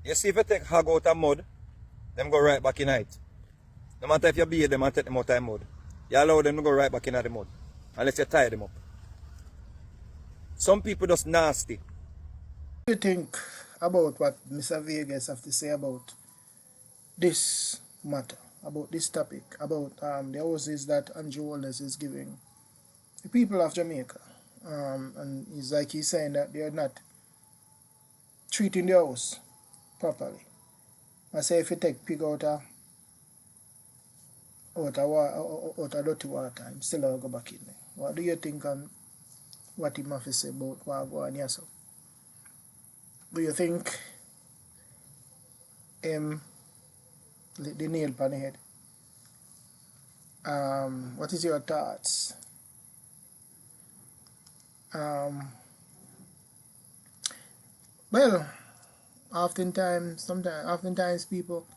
You see, if you take hog out of mud, them go right back in it. No matter if you beat them and take them out of mud, you allow them to go right back in the mud. Unless you tie them up. Some people just nasty. What do you think about what Mr. Vegas have to say about this matter, about this topic, about the houses that Andrew Wallace is giving the people of Jamaica? And it's like he's saying that they're not treating the house properly. I say if you take pig out of dirty water, I'm still going to go back in there. What do you think on what he have to say about what go on here? So, do you think the nail on the head? What is your thoughts? Well, oftentimes people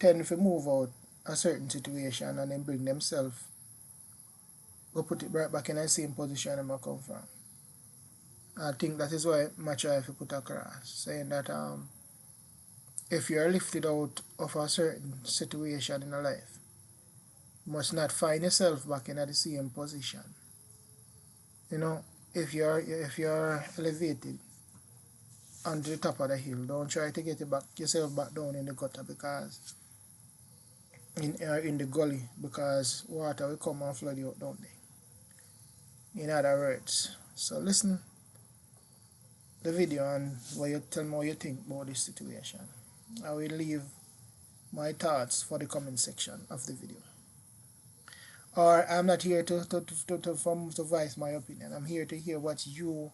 tend to move out a certain situation and then bring themselves, go put it right back in the same position they come from. I think that is why I try to put across, saying that if you're lifted out of a certain situation in a life, you must not find yourself back in the same position. You know, if you're elevated onto the top of the hill, don't try to get yourself back down in the gutter, because in the gully, because water will come and flood you out down there. In other words, so listen the video and what you tell me what you think about this situation. I will leave my thoughts for the comment section of the video. Or I'm not here to voice my opinion. I'm here to hear what you,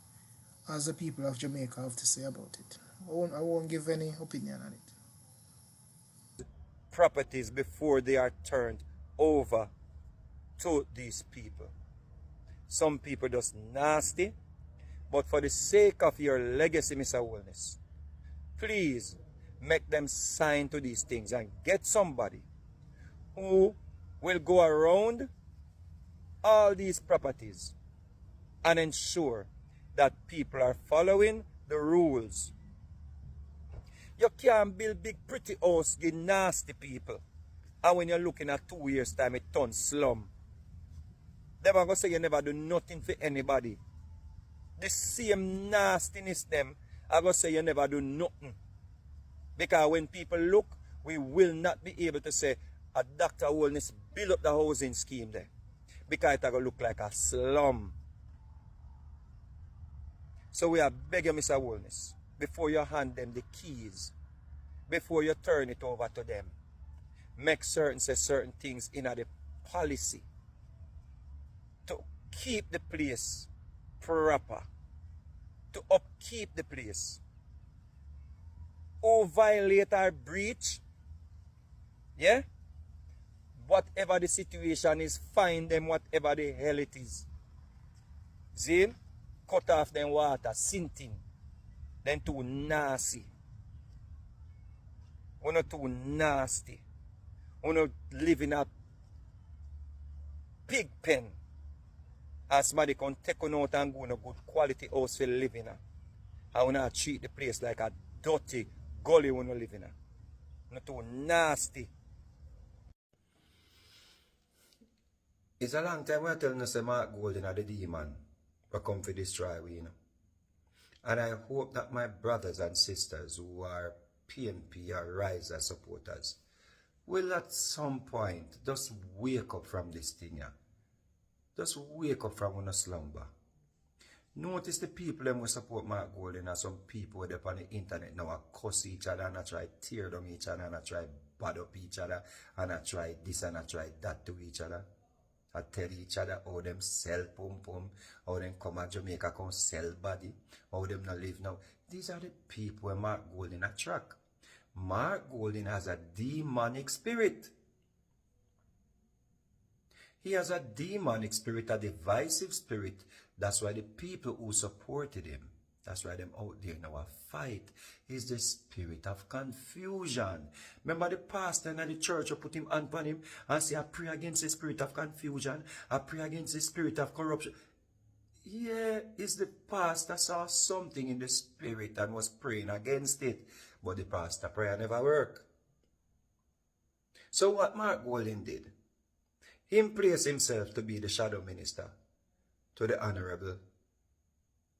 as the people of Jamaica, have to say about it. I won't give any opinion on it. Properties before they are turned over to these people. Some people just nasty, but for the sake of your legacy, Mr. Wellness, please make them sign to these things and get somebody who will go around all these properties and ensure that people are following the rules. You can't build big pretty house with nasty people, and when you're looking at 2 years time it turns slum. Them are going to say you never do nothing for anybody. The same nastiness them are going to say you never do nothing. Because when people look, we will not be able to say a Dr. Wellness build up the housing scheme there. Because it's going to look like a slum. So we are begging Mr. Wellness, before you hand them the keys, before you turn it over to them, make certain things in the policy to keep the place proper, to upkeep the place. Who violate or breach, yeah, whatever the situation is, find them whatever the hell it is. See? Cut off them water, sinting. Then too nasty. We're not too nasty. We're not living a pig pen. As somebody can take on out and go in a good quality house for living in. And we not treat the place like a dirty gully when we live in. Not too nasty. It's a long time we're telling us that Mark Golden are the demon will come for destroy we, you know. And I hope that my brothers and sisters who are PNP or Riser supporters will at some point just wake up from this thing, yeah. Just wake up from a slumber. Notice the people who support Mark Golden are some people who are on the internet now cuss each other and try tear down each other and try bad up each other and try this and try that to each other. I tell each other how them sell pum pum, how them come to Jamaica come sell body, how them not live now. These are the people where Mark Golden attract. Mark Golden has a demonic spirit. He has a demonic spirit, a divisive spirit. That's why the people who supported him, that's why them out there now a fight, is the spirit of confusion. Remember the pastor in the church who put him hand upon him and say, I pray against the spirit of confusion, I pray against the spirit of corruption. yeah, it's the pastor saw something in the spirit and was praying against it. But the pastor prayer never worked. So what Mark Golding did, him placed himself to be the shadow minister to the Honorable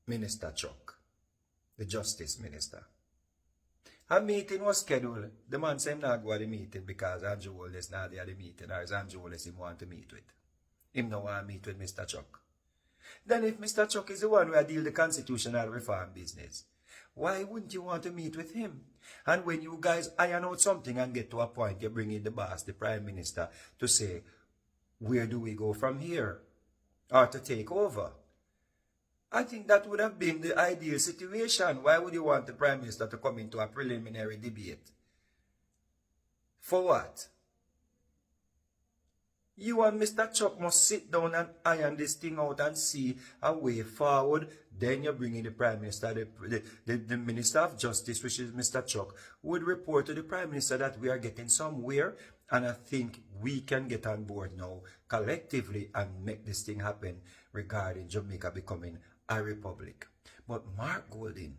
Minister Chuck, the Justice Minister. A meeting was scheduled. The man said him not go to the meeting because Andrew Wallace not there at the meeting, or is Andrew Wallace him want to meet with. Him no want to meet with Mr. Chuck. Then if Mr. Chuck is the one who deal the constitutional reform business, why wouldn't you want to meet with him? And when you guys iron out something and get to a point, you bring in the boss, the prime minister, to say, where do we go from here? Or to take over. I think that would have been the ideal situation. Why would you want the prime minister to come into a preliminary debate? For what? You and Mr. Chuck must sit down and iron this thing out and see a way forward. Then you bring in the Prime Minister, the Minister of Justice, which is Mr. Chuck, would report to the Prime Minister that we are getting somewhere. And I think we can get on board now collectively and make this thing happen regarding Jamaica becoming a republic. But Mark Golding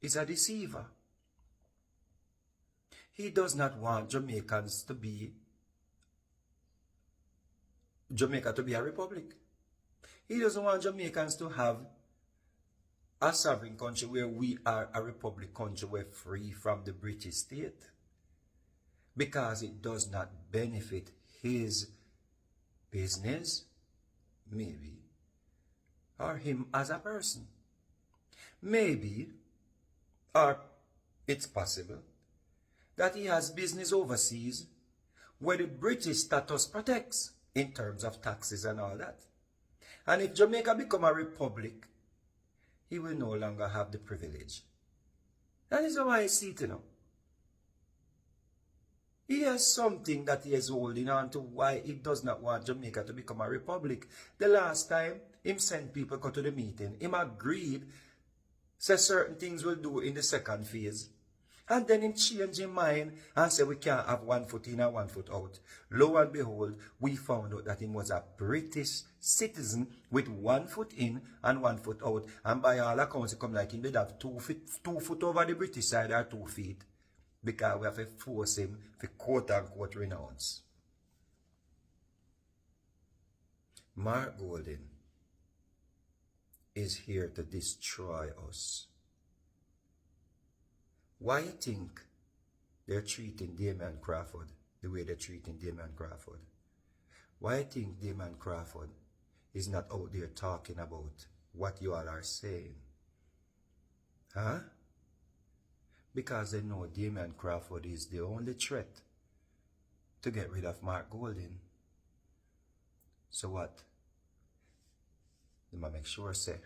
is a deceiver. He does not want Jamaica to be a republic. He doesn't want Jamaicans to have a sovereign country where we are a republic country, we're free from the British state. Because it does not benefit his business, maybe, or him as a person. Maybe, or it's possible, that he has business overseas where the British status protects in terms of taxes and all that. And if Jamaica become a republic, he will no longer have the privilege. That is how I see it, you know. He has something that he is holding on to why he does not want Jamaica to become a republic. The last time, him sent people go to the meeting. Him agreed, say certain things will do in the second phase. And then him change his mind and say we can't have 1 foot in and 1 foot out. Lo and behold, we found out that he was a British citizen with 1 foot in and 1 foot out. And by all accounts, it come like he did have 2 foot over the British side or 2 feet. Because we have to force him to quote unquote renounce. Mark Golding is here to destroy us. Why you think they're treating Damian Crawford the way they're treating Damian Crawford? Why you think Damian Crawford is not out there talking about what you all are saying? Huh? Because they know Damian Crawford is the only threat to get rid of Mark Golding. So what? They must make sure say